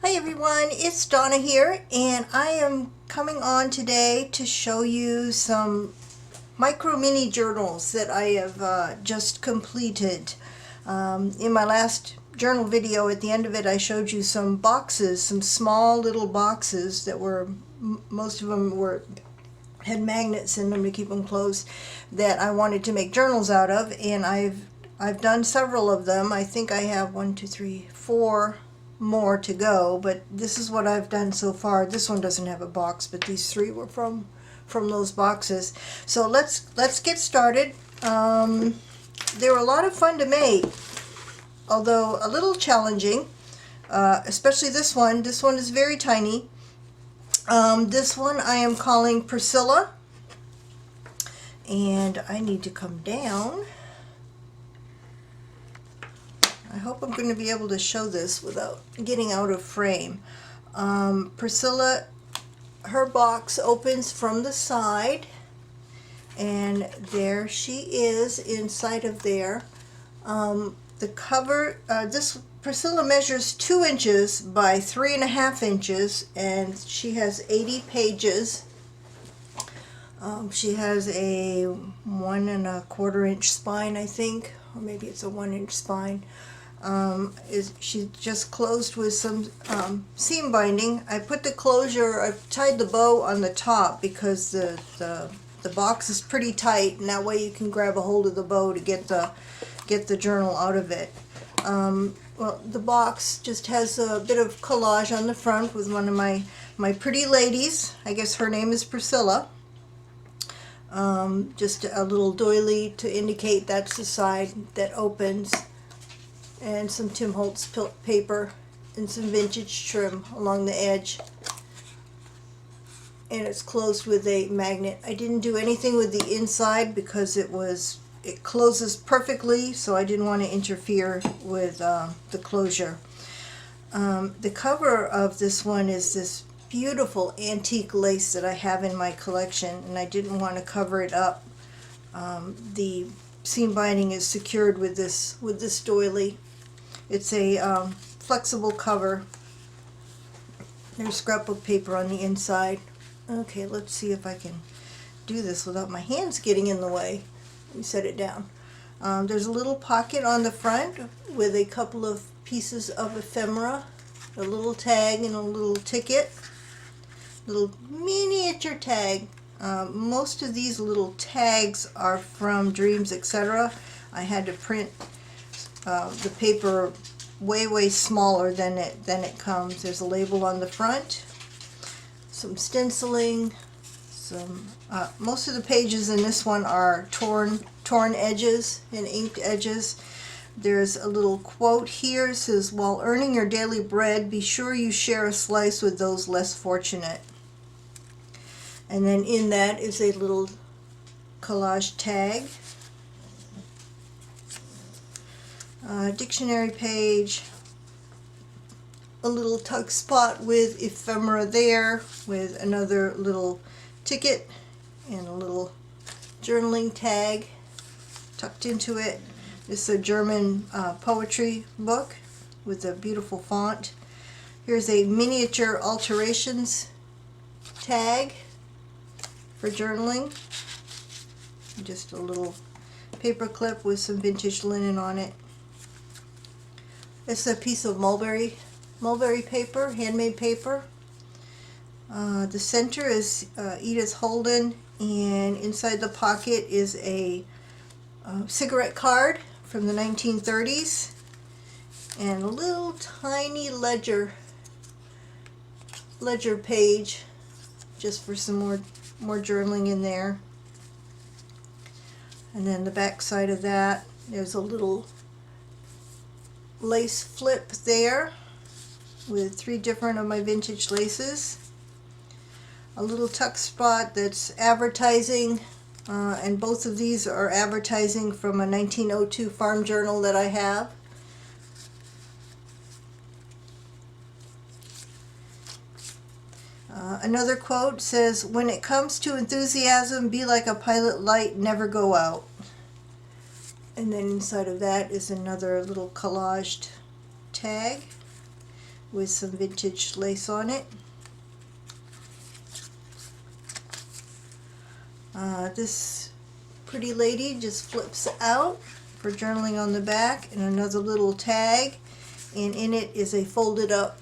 Hi everyone, it's Donna here, and I am coming on today to show you some micro mini journals that I have just completed. In my last journal video, at the end of it, I showed you some boxes, some small little boxes that were, most of them had magnets in them to keep them closed, that I wanted to make journals out of, and I've done several of them. I think I have 4 more to go, but this is what I've done so far. This one doesn't have a box, but these 3 were from those boxes. So let's get started. They were a lot of fun to make, although a little challenging, especially this one. This one is very tiny. This one I am calling Priscilla, and I need to come down. I hope I'm going to be able to show this without getting out of frame. Priscilla, her box opens from the side, and there she is inside of there. The cover, this Priscilla measures 2 inches by 3.5 inches, and she has 80 pages. She has a 1 1/4 inch spine, I think, or maybe it's a 1 inch spine. She just closed with some seam binding. I put the closure, I tied the bow on the top because the box is pretty tight, and that way you can grab a hold of the bow to get the journal out of it. Well, the box just has a bit of collage on the front with one of my pretty ladies. I guess her name is Priscilla. Just a little doily to indicate that's the side that opens, and some Tim Holtz paper and some vintage trim along the edge, and it's closed with a magnet. I didn't do anything with the inside because it closes perfectly, so I didn't want to interfere with the closure. The cover of this one is this beautiful antique lace that I have in my collection, and I didn't want to cover it up. The seam binding is secured with this doily. It's a flexible cover. There's scrapbook paper on the inside. Okay, let's see if I can do this without my hands getting in the way. Let me set it down. There's a little pocket on the front with a couple of pieces of ephemera, a little tag and a little ticket, little miniature tag. Most of these little tags are from Dreams, etc. I had to print the paper way smaller than it comes. There's a label on the front, some stenciling, some most of the pages in this one are torn edges and inked edges. There's a little quote here. It says, "While earning your daily bread, be sure you share a slice with those less fortunate." And then in that is a little collage tag, dictionary page, a little tuck spot with ephemera there, with another little ticket and a little journaling tag tucked into it. This is a German poetry book with a beautiful font. Here's a miniature alterations tag for journaling. Just a little paper clip with some vintage linen on it. It's a piece of mulberry paper, handmade paper. The center is Edith Holden, and inside the pocket is a cigarette card from the 1930s, and a little tiny ledger page just for some more journaling in there. And then the back side of that, there's a little lace flip there with 3 different of my vintage laces. A little tuck spot that's advertising, and both of these are advertising from a 1902 farm journal that I have. Another quote says, "When it comes to enthusiasm, be like a pilot light, never go out." And then inside of that is another little collaged tag. with some vintage lace on it. This pretty lady just flips out for journaling on the back, and another little tag, and in it is a folded up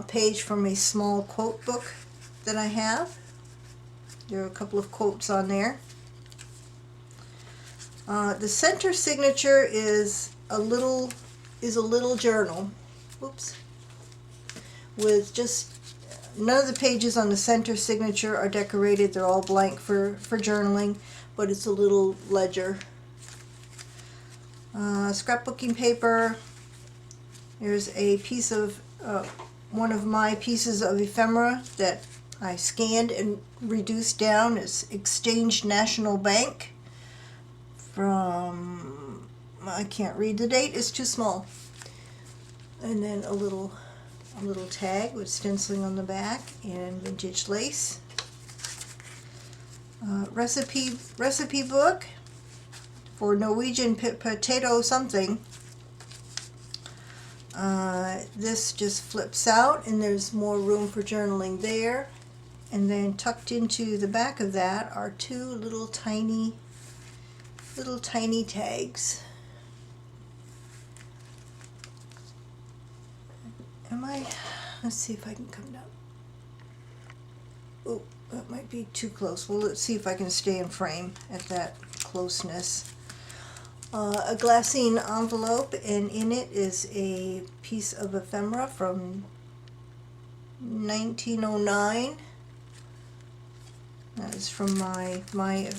page from a small quote book that I have. There are a couple of quotes on there. The center signature is a little journal. Oops. With just none of the pages on the center signature are decorated. They're all blank for journaling, but it's a little ledger. Scrapbooking paper. There's a piece of one of my pieces of ephemera that I scanned and reduced down. It's Exchange National Bank from, I can't read the date, it's too small. And then a little tag with stenciling on the back and vintage lace. Recipe book for Norwegian potato something. This just flips out and there's more room for journaling there. And then tucked into the back of that are two little tiny tags. Let's see if I can come down. Oh, that might be too close. Well, let's see if I can stay in frame at that closeness. A glassine envelope, and in it is a piece of ephemera from 1909. That is from my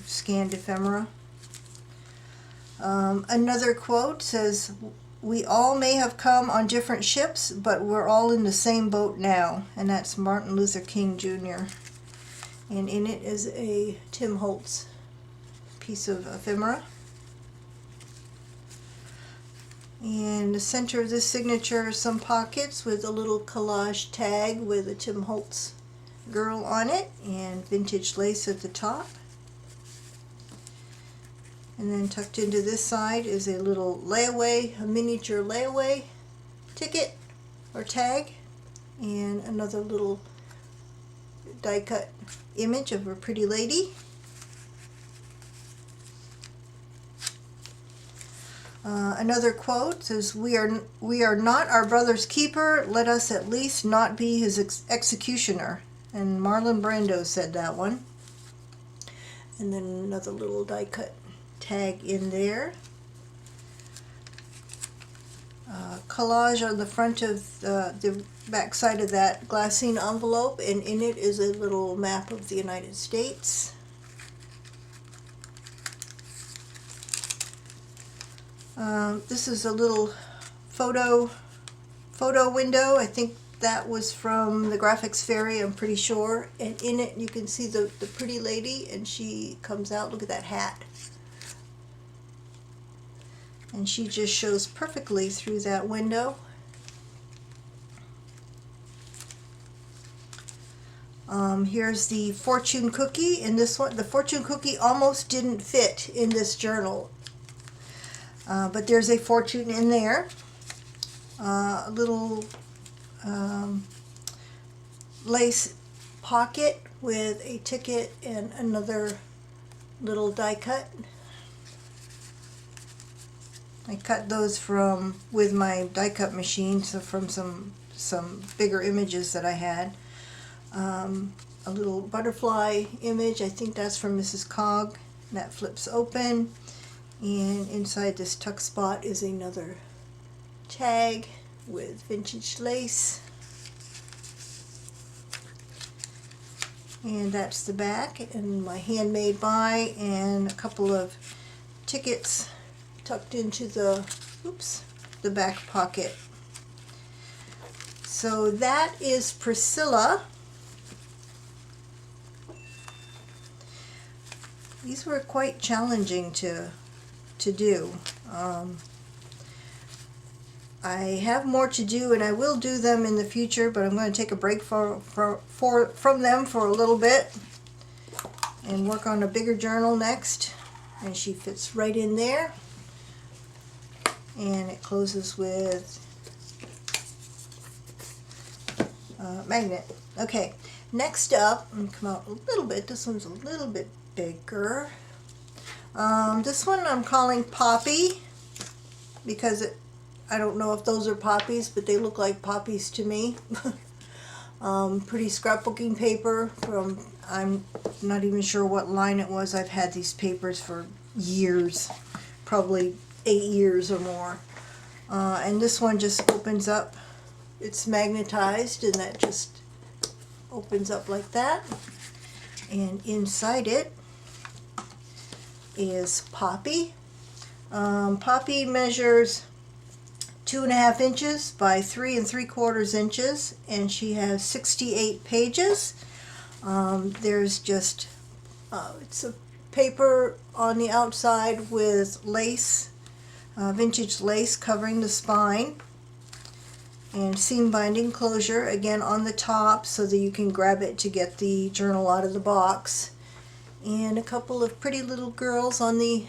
scanned ephemera. Another quote says, "We all may have come on different ships, but we're all in the same boat now." And that's Martin Luther King Jr. And in it is a Tim Holtz piece of ephemera. And the center of this signature are some pockets with a little collage tag with a Tim Holtz girl on it and vintage lace at the top. And then tucked into this side is a little layaway, a miniature layaway ticket or tag, and another little die cut image of a pretty lady. Another quote says, we are not our brother's keeper, let us at least not be his executioner." And Marlon Brando said that one. And then another little die cut tag in there. Collage on the front of the back side of that glassine envelope, and in it is a little map of the United States. This is a little photo window. I think that was from the Graphics Fairy, I'm pretty sure. And in it you can see the pretty lady, and she comes out. Look at that hat. And she just shows perfectly through that window. Here's the fortune cookie. In this one, the fortune cookie almost didn't fit in this journal. But there's a fortune in there. A little lace pocket with a ticket and another little die cut. I cut those with my die cut machine, so from some bigger images that I had. A little butterfly image, I think that's from Mrs. Cog. That flips open, and inside this tuck spot is another tag with vintage lace. And that's the back, and my handmade by, and a couple of tickets tucked into the back pocket. So that is Priscilla. These were quite challenging to do. I have more to do, and I will do them in the future, but I'm going to take a break from them for a little bit and work on a bigger journal next. And she fits right in there, and it closes with magnet. Okay, next up, I'm gonna come out a little bit. This one's a little bit bigger. This one I'm calling Poppy because I don't know if those are poppies, but they look like poppies to me. Pretty scrapbooking paper from, I'm not even sure what line it was. I've had these papers for years, probably 8 years or more. And this one just opens up. It's magnetized, and that just opens up like that. And inside it is Poppy. Poppy measures 2.5 inches by 3 3/4 inches, and she has 68 pages. There's just, it's a paper on the outside with lace, vintage lace covering the spine, and seam binding closure again on the top so that you can grab it to get the journal out of the box, and a couple of pretty little girls on the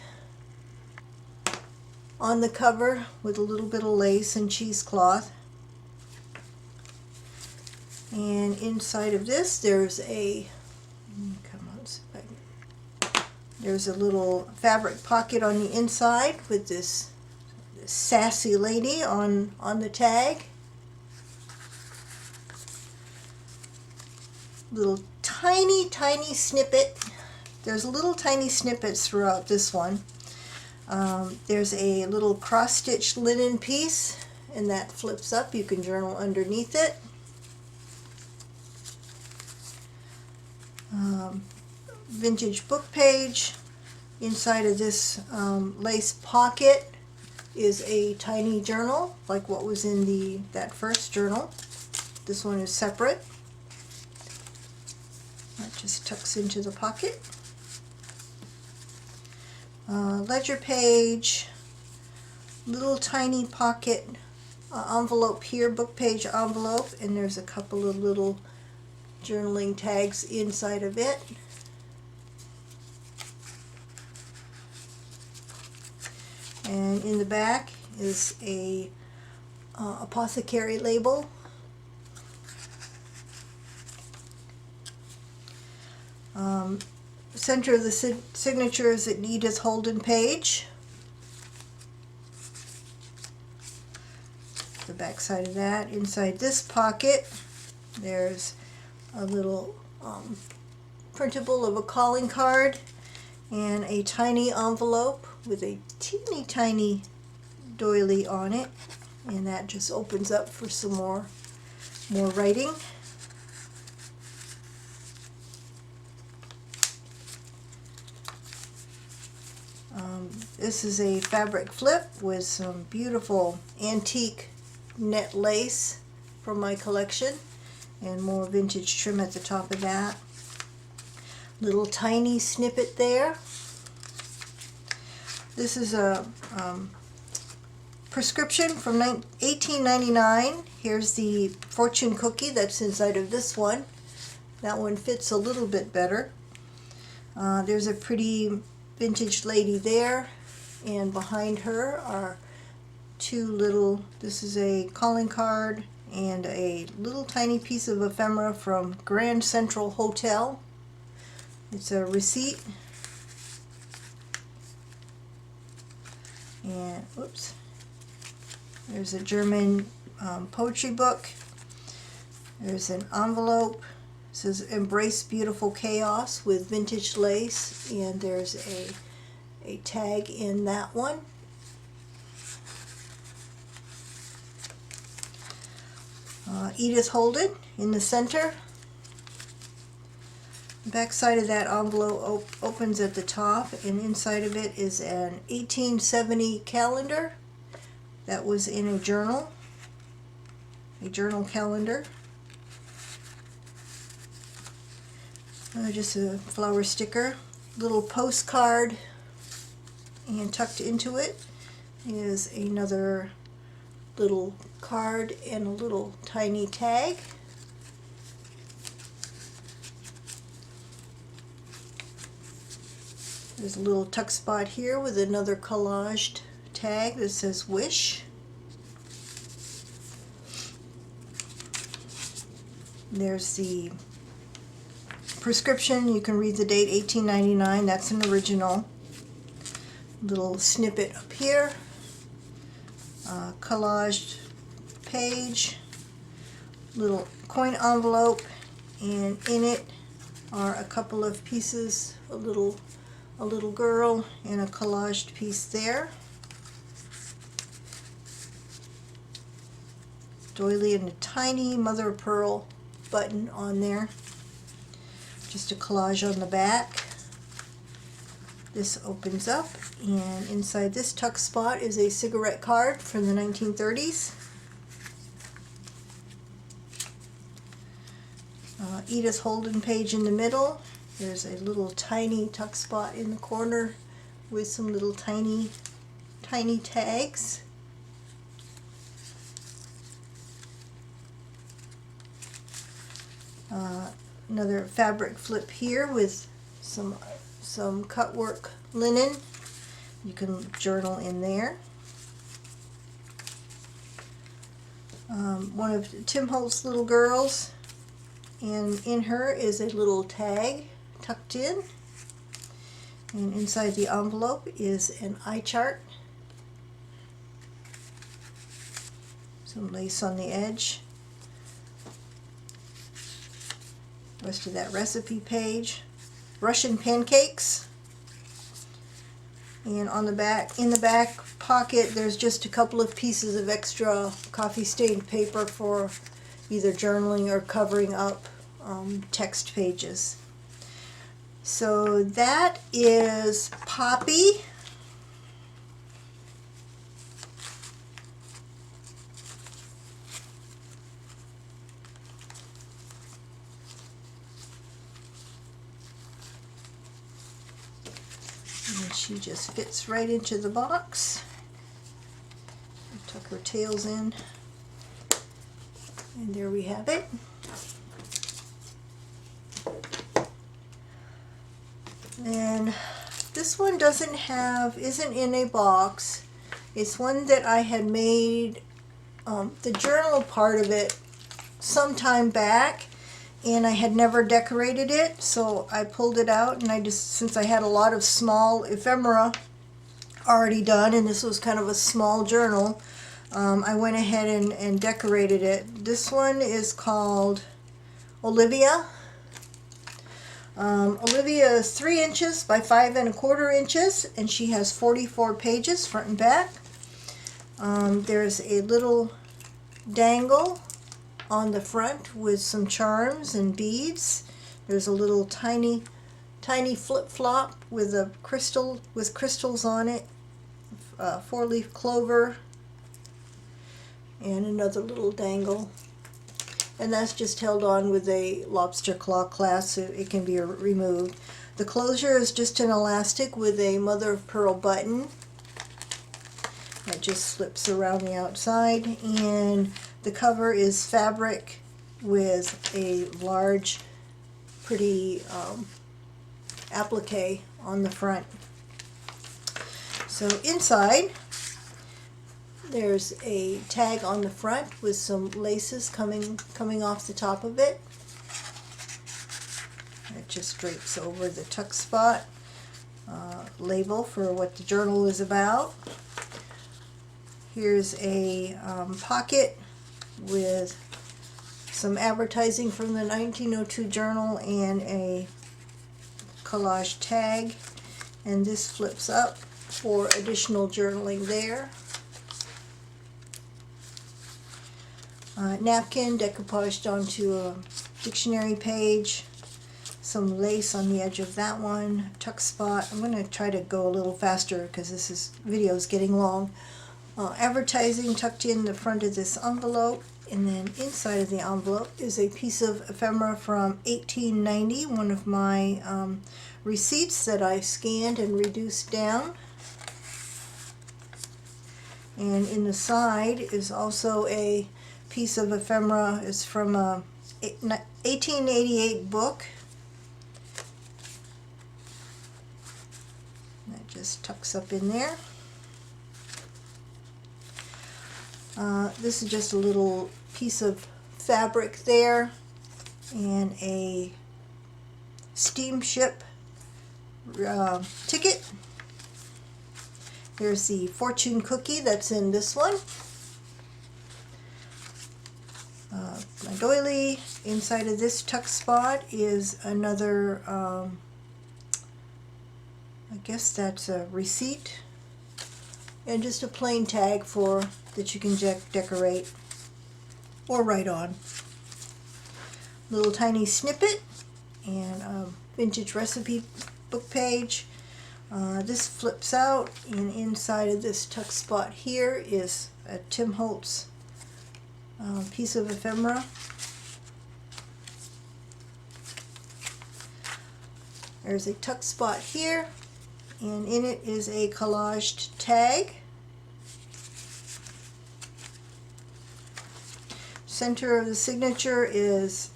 cover with a little bit of lace and cheesecloth. And inside of this there's a, there's a little fabric pocket on the inside with this sassy lady on the tag. Little tiny snippet. There's little tiny snippets throughout this one. There's a little cross-stitched linen piece, and that flips up. You can journal underneath it. Vintage book page. Inside of this lace pocket is a tiny journal, like what was in that first journal. This one is separate. That just tucks into the pocket. Ledger page, little tiny pocket envelope here, book page envelope, and there's a couple of little journaling tags inside of it. And in the back is a apothecary label. Center of the signature is an Edith Holden page. The back side of that. Inside this pocket there's a little printable of a calling card and a tiny envelope with a teeny tiny doily on it, and that just opens up for some more writing. This is a fabric flip with some beautiful antique net lace from my collection, and more vintage trim at the top of that. Little tiny snippet there. This is a prescription from 1899. Here's the fortune cookie that's inside of this one. That one fits a little bit better. There's a pretty vintage lady there, and behind her are two little, this is a calling card and a little tiny piece of ephemera from Grand Central Hotel. It's a receipt. And whoops, there's a German poetry book. There's an envelope. It says Embrace Beautiful Chaos with vintage lace, and there's a tag in that one. Edith Holden in the center. The back side of that envelope opens at the top, and inside of it is an 1870 calendar that was in a journal calendar. Just a flower sticker, little postcard, and tucked into it is another little card and a little tiny tag. There's a little tuck spot here with another collaged tag that says Wish. There's the prescription. You can read the date, 1899. That's an original. Little snippet up here. Collaged page. Little coin envelope, and in it are a couple of pieces, a little girl and a collaged piece there. Doily and a tiny mother of pearl button on there. Just a collage on the back. This opens up, and inside this tuck spot is a cigarette card from the 1930s. Edith Holden page in the middle. There's a little tiny tuck spot in the corner with some little tiny tags. Another fabric flip here with some cut work linen. You can journal in there. One of Tim Holt's little girls, and in her is a little tag tucked in, and inside the envelope is an eye chart, some lace on the edge, rest of that recipe page, Russian pancakes, and on the back, in the back pocket, there's just a couple of pieces of extra coffee stained paper for either journaling or covering up text pages. So that is Poppy. And she just fits right into the box. Tuck her tails in. And there we have it. And this one isn't in a box. It's one that I had made, the journal part of it some back, and I had never decorated it, so I pulled it out, and since I had a lot of small ephemera already done, and this was kind of a small journal, I went ahead and decorated it. This one is called Olivia. Olivia is 3 inches by 5 1/4 inches, and she has 44 pages front and back. There's a little dangle on the front with some charms and beads. There's a little tiny flip-flop with crystals on it, 4-leaf clover, and another little dangle. And that's just held on with a lobster claw clasp so it can be removed. The closure is just an elastic with a mother of pearl button that just slips around the outside, and the cover is fabric with a large pretty applique on the front. So inside there's a tag on the front with some laces coming off the top of it. It just drapes over the tuck spot. Label for what the journal is about. Here's a pocket with some advertising from the 1902 journal and a collage tag, and this flips up for additional journaling there. Napkin decoupaged onto a dictionary page, some lace on the edge of that one, tuck spot. I'm going to try to go a little faster because this video is getting long. Advertising tucked in the front of this envelope, and then inside of the envelope is a piece of ephemera from 1890, one of my receipts that I scanned and reduced down. And in the side is also a piece of ephemera. It's from a 1888 book. That just tucks up in there. This is just a little piece of fabric there and a steamship ticket. There's the fortune cookie that's in this one. My doily. Inside of this tuck spot is another, I guess that's a receipt, and just a plain tag for that you can decorate or write on. Little tiny snippet and a vintage recipe book page. This flips out, and inside of this tuck spot here is a Tim Holtz piece of ephemera. There's a tuck spot here, and in it is a collaged tag. Center of the signature is,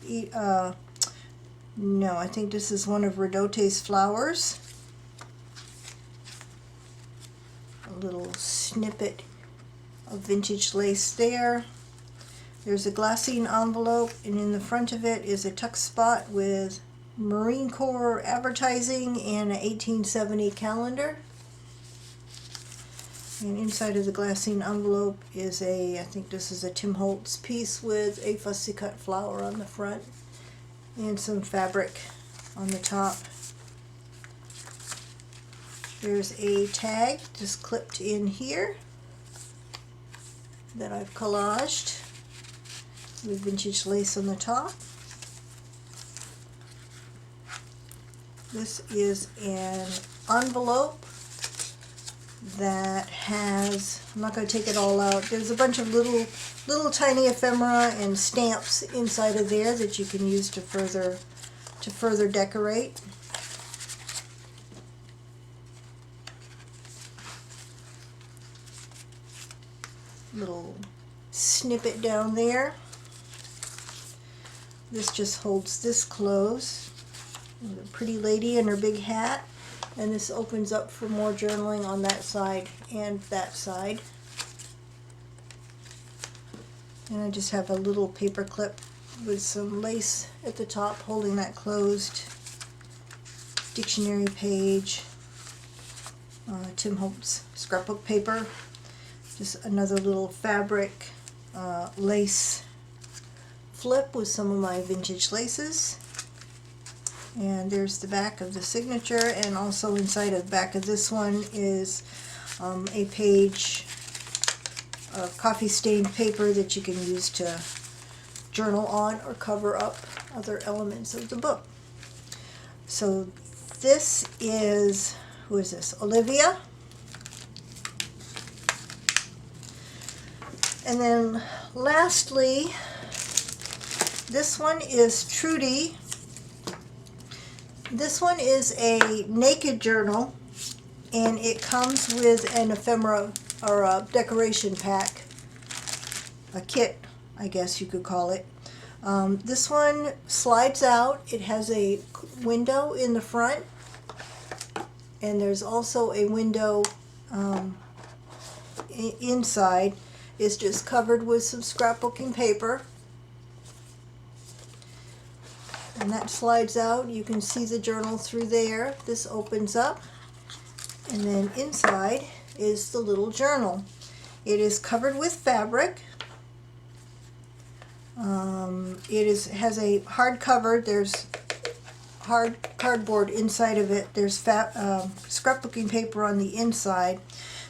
no, I think this is one of Redote's flowers. A little snippet of vintage lace there. There's a glassine envelope, and in the front of it is a tuck spot with Marine Corps advertising and an 1870 calendar. And inside of the glassine envelope is I think this is a Tim Holtz piece with a fussy cut flower on the front and some fabric on the top. There's a tag just clipped in here that I've collaged with vintage lace on the top. This is an envelope that has, I'm not going to take it all out, there's a bunch of little tiny ephemera and stamps inside of there that you can use to further decorate. Little snippet down there. This just holds this closed. A pretty lady in her big hat, and this opens up for more journaling on that side and that side. And I just have a little paper clip with some lace at the top holding that closed. Dictionary page, Tim Holtz scrapbook paper, just another little fabric lace flip with some of my vintage laces. And there's the back of the signature, and also inside of the back of this one is a page of coffee stained paper that you can use to journal on or cover up other elements of the book. So this is, who is this? Olivia. And then lastly, this one is Trudy. This one is a naked journal, and it comes with an ephemera or a decoration pack, a kit, I guess you could call it. This one slides out. It has a window in the front, and there's also a window inside. It's just covered with some scrapbooking paper. And that slides out. You can see the journal through there. This opens up, and then inside is the little journal. It is covered with fabric. Has a hard cover. There's hard cardboard inside of it. There's scrapbooking paper on the inside.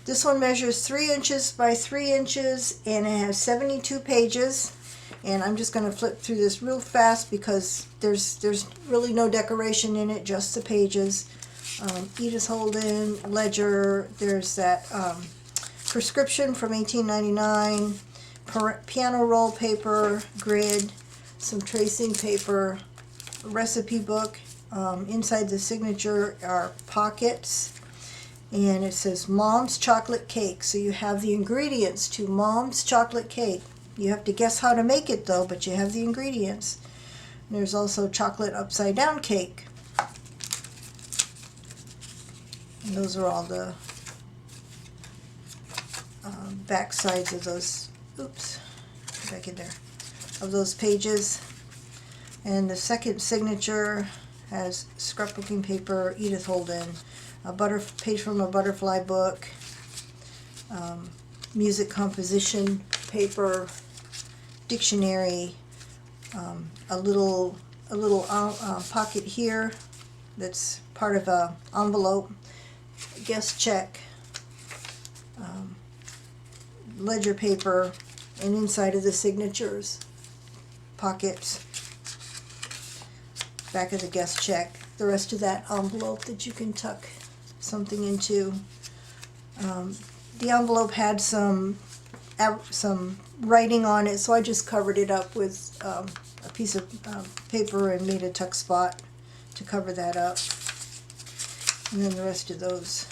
This one measures 3 inches by 3 inches, and it has 72 pages. And I'm just going to flip through this real fast because there's really no decoration in it, just the pages. Edith Holden, ledger, there's that prescription from 1899, piano roll paper, grid, some tracing paper, recipe book. Inside the signature are pockets, and it says Mom's Chocolate Cake. So you have the ingredients to Mom's Chocolate Cake. You have to guess how to make it though, but you have the ingredients. And there's also chocolate upside down cake. And those are all the back sides of those, oops, back in there, of those pages. And the second signature has scrapbooking paper, Edith Holden, a page from a butterfly book, music composition paper, dictionary, a little pocket here that's part of a envelope, guest check, ledger paper, and inside of the signatures pockets, back of the guest check, the rest of that envelope that you can tuck something into. The envelope had some writing on it, so I just covered it up with a piece of paper and made a tuck spot to cover that up. And then the rest of those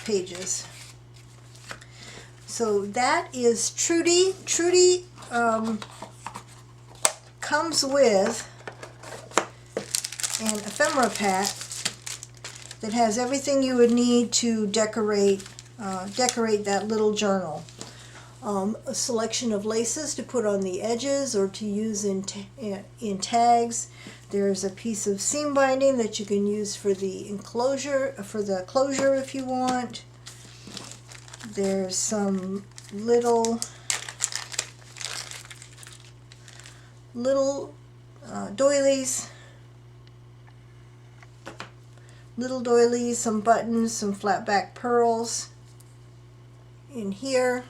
pages. So that is Trudy. Trudy comes with an ephemera pack that has everything you would need to decorate that little journal. A selection of laces to put on the edges or to use in tags. There's a piece of seam binding that you can use for the enclosure, for the closure if you want. There's some little doilies, some buttons, some flat back pearls in here.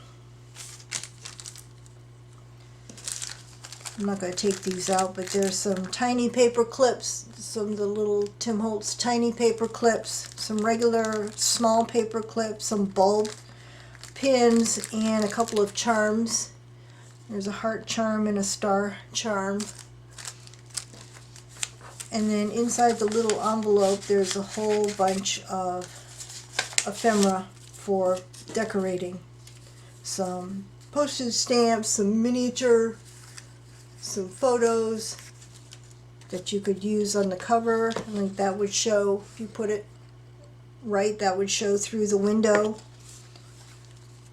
I'm not going to take these out, but there's some tiny paper clips, some of the little Tim Holtz tiny paper clips, some regular small paper clips, some bulb pins, and a couple of charms. There's a heart charm and a star charm. And then inside the little envelope there's a whole bunch of ephemera for decorating. Some postage stamps, some miniature, some photos that you could use on the cover. Like that would show, if you put it right, that would show through the window.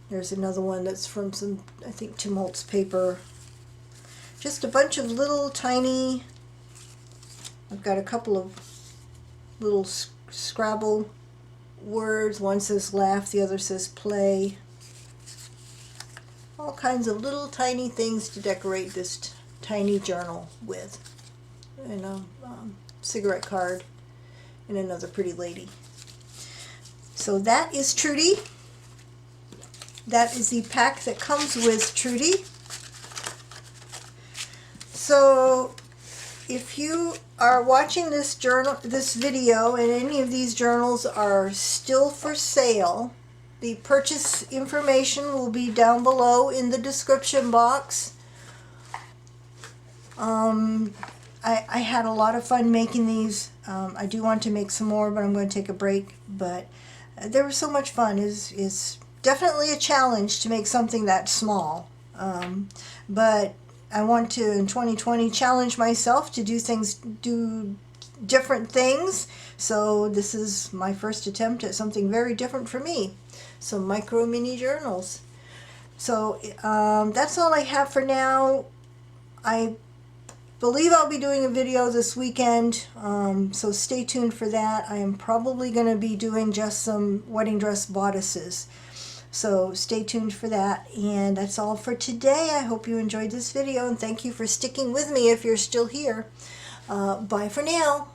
There's another one that's from some, I think, Tim Holtz paper. Just a bunch of little tiny, I've got a couple of little Scrabble words. One says laugh, the other says play. All kinds of little tiny things to decorate this tiny journal with. And a cigarette card and another pretty lady. So that is Trudy. That is the pack that comes with Trudy. So if you are watching this video and any of these journals are still for sale, the purchase information will be down below in the description box. I had a lot of fun making these. I do want to make some more, but I'm going to take a break. But they were so much fun. It's definitely a challenge to make something that small. But I want to, in 2020, challenge myself to do different things. So this is my first attempt at something very different for me. Some micro mini journals. So that's all I have for now. I believe I'll be doing a video this weekend, so stay tuned for that. I am probably going to be doing just some wedding dress bodices. So stay tuned for that. And that's all for today. I hope you enjoyed this video, and thank you for sticking with me if you're still here. Bye for now.